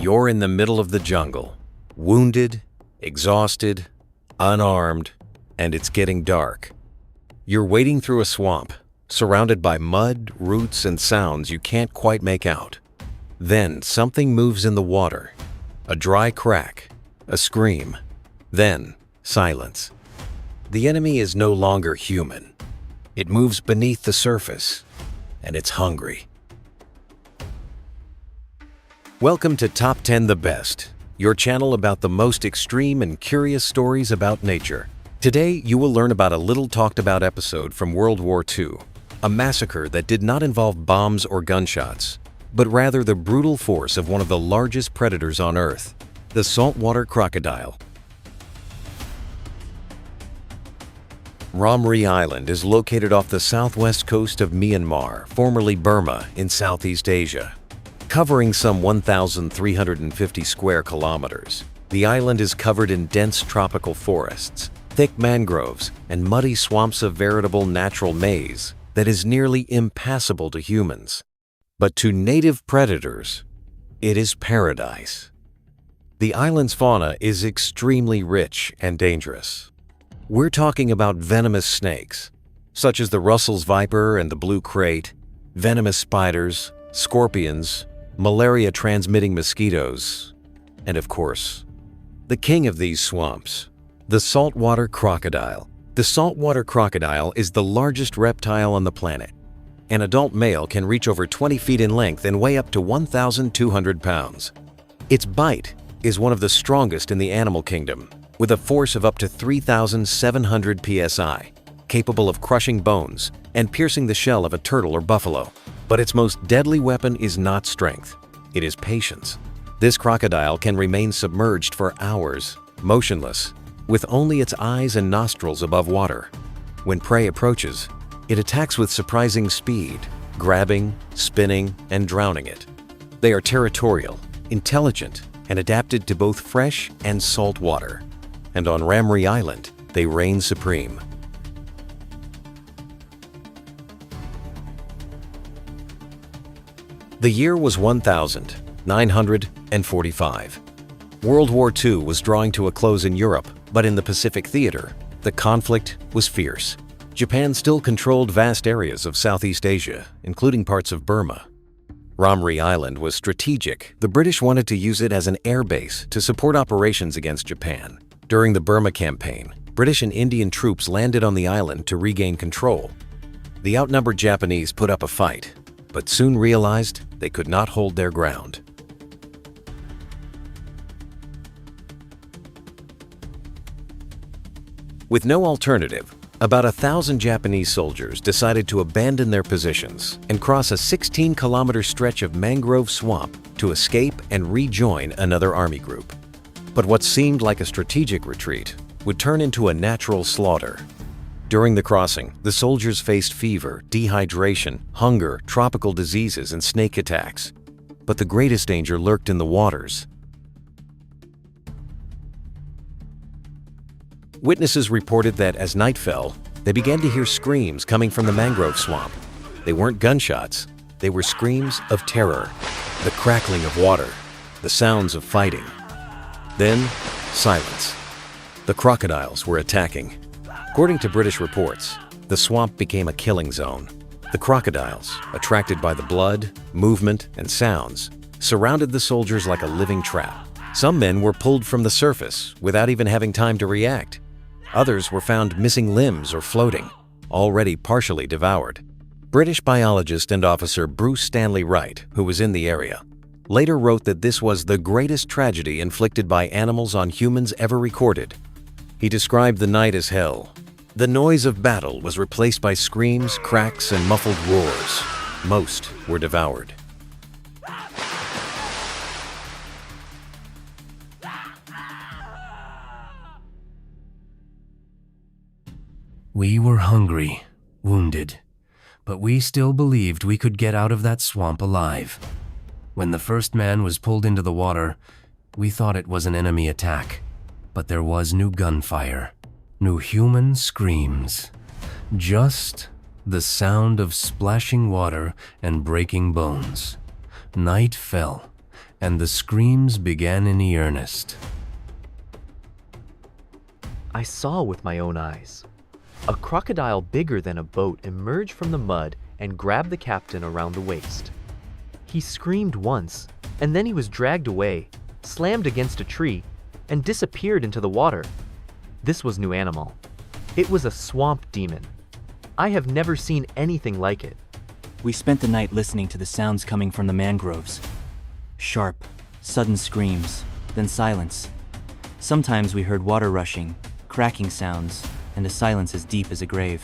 You're in the middle of the jungle, wounded, exhausted, unarmed, and it's getting dark. You're wading through a swamp, surrounded by mud, roots, and sounds you can't quite make out. Then something moves in the water. A dry crack, a scream, then silence. The enemy is no longer human. It moves beneath the surface, and it's hungry. Welcome to Top 10 The Best, your channel about the most extreme and curious stories about nature. Today, you will learn about a little talked about episode from World War II, a massacre that did not involve bombs or gunshots, but rather the brutal force of one of the largest predators on Earth, the saltwater crocodile. Ramree Island is located off the southwest coast of Myanmar, formerly Burma, in Southeast Asia. Covering some 1,350 square kilometers, the island is covered in dense tropical forests, thick mangroves, and muddy swamps of veritable natural maze that is nearly impassable to humans. But to native predators, it is paradise. The island's fauna is extremely rich and dangerous. We're talking about venomous snakes, such as the Russell's viper and the blue crate, venomous spiders, scorpions, malaria-transmitting mosquitoes, and of course, the king of these swamps, the saltwater crocodile. The saltwater crocodile is the largest reptile on the planet. An adult male can reach over 20 feet in length and weigh up to 1,200 pounds. Its bite is one of the strongest in the animal kingdom, with a force of up to 3,700 psi, capable of crushing bones and piercing the shell of a turtle or buffalo. But its most deadly weapon is not strength, it is patience. This crocodile can remain submerged for hours, motionless, with only its eyes and nostrils above water. When prey approaches, it attacks with surprising speed, grabbing, spinning, and drowning it. They are territorial, intelligent, and adapted to both fresh and salt water. And on Ramree Island, they reign supreme. The year was 1945. World War II was drawing to a close in Europe, but in the Pacific theater, the conflict was fierce. Japan still controlled vast areas of Southeast Asia, including parts of Burma. Ramree Island was strategic. The British wanted to use it as an air base to support operations against Japan. During the Burma campaign, British and Indian troops landed on the island to regain control. The outnumbered Japanese put up a fight, but soon realized they could not hold their ground. With no alternative, about 1,000 Japanese soldiers decided to abandon their positions and cross a 16-kilometer stretch of mangrove swamp to escape and rejoin another army group. But what seemed like a strategic retreat would turn into a natural slaughter. During the crossing, the soldiers faced fever, dehydration, hunger, tropical diseases, and snake attacks. But the greatest danger lurked in the waters. Witnesses reported that as night fell, they began to hear screams coming from the mangrove swamp. They weren't gunshots, they were screams of terror, the crackling of water, the sounds of fighting. Then, silence. The crocodiles were attacking. According to British reports, the swamp became a killing zone. The crocodiles, attracted by the blood, movement, and sounds, surrounded the soldiers like a living trap. Some men were pulled from the surface without even having time to react. Others were found missing limbs or floating, already partially devoured. British biologist and officer Bruce Stanley Wright, who was in the area, later wrote that this was the greatest tragedy inflicted by animals on humans ever recorded. He described the night as hell. The noise of battle was replaced by screams, cracks, and muffled roars. Most were devoured. We were hungry, wounded, but we still believed we could get out of that swamp alive. When the first man was pulled into the water, we thought it was an enemy attack, but there was no gunfire, no human screams, just the sound of splashing water and breaking bones. Night fell, and the screams began in earnest. I saw with my own eyes. A crocodile bigger than a boat emerged from the mud and grabbed the captain around the waist. He screamed once, and then he was dragged away, slammed against a tree, and disappeared into the water. This was new animal. It was a swamp demon. I have never seen anything like it. We spent the night listening to the sounds coming from the mangroves. Sharp, sudden screams, then silence. Sometimes we heard water rushing, cracking sounds, and a silence as deep as a grave.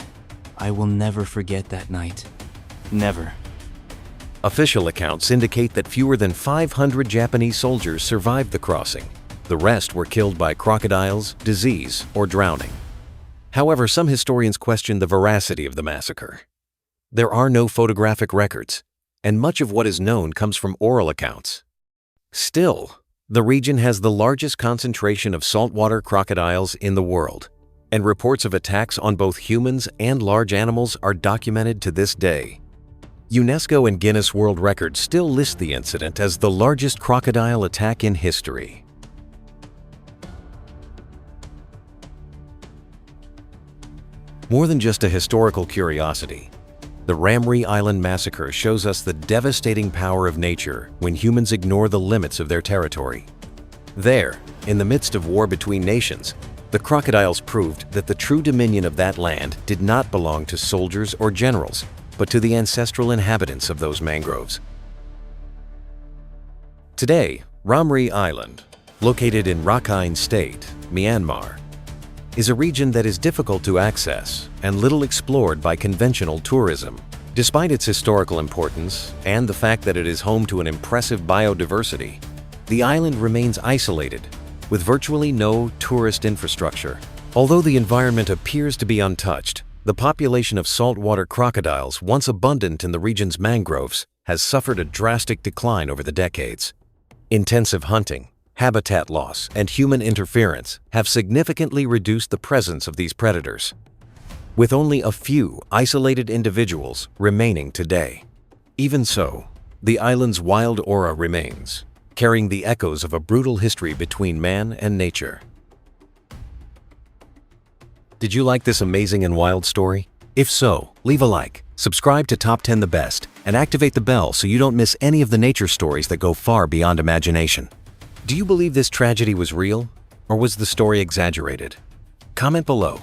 I will never forget that night. Never. Official accounts indicate that fewer than 500 Japanese soldiers survived the crossing. The rest were killed by crocodiles, disease, or drowning. However, some historians question the veracity of the massacre. There are no photographic records, and much of what is known comes from oral accounts. Still, the region has the largest concentration of saltwater crocodiles in the world, and reports of attacks on both humans and large animals are documented to this day. UNESCO and Guinness World Records still list the incident as the largest crocodile attack in history. More than just a historical curiosity, the Ramree Island massacre shows us the devastating power of nature when humans ignore the limits of their territory. There, in the midst of war between nations, the crocodiles proved that the true dominion of that land did not belong to soldiers or generals, but to the ancestral inhabitants of those mangroves. Today, Ramree Island, located in Rakhine State, Myanmar, is a region that is difficult to access and little explored by conventional tourism. Despite its historical importance and the fact that it is home to an impressive biodiversity, the island remains isolated, with virtually no tourist infrastructure. Although the environment appears to be untouched, the population of saltwater crocodiles, once abundant in the region's mangroves, has suffered a drastic decline over the decades. Intensive hunting, habitat loss, and human interference have significantly reduced the presence of these predators, with only a few isolated individuals remaining today. Even so, the island's wild aura remains, carrying the echoes of a brutal history between man and nature. Did you like this amazing and wild story? If so, leave a like, subscribe to Top 10 The Best, and activate the bell so you don't miss any of the nature stories that go far beyond imagination. Do you believe this tragedy was real, or was the story exaggerated? Comment below.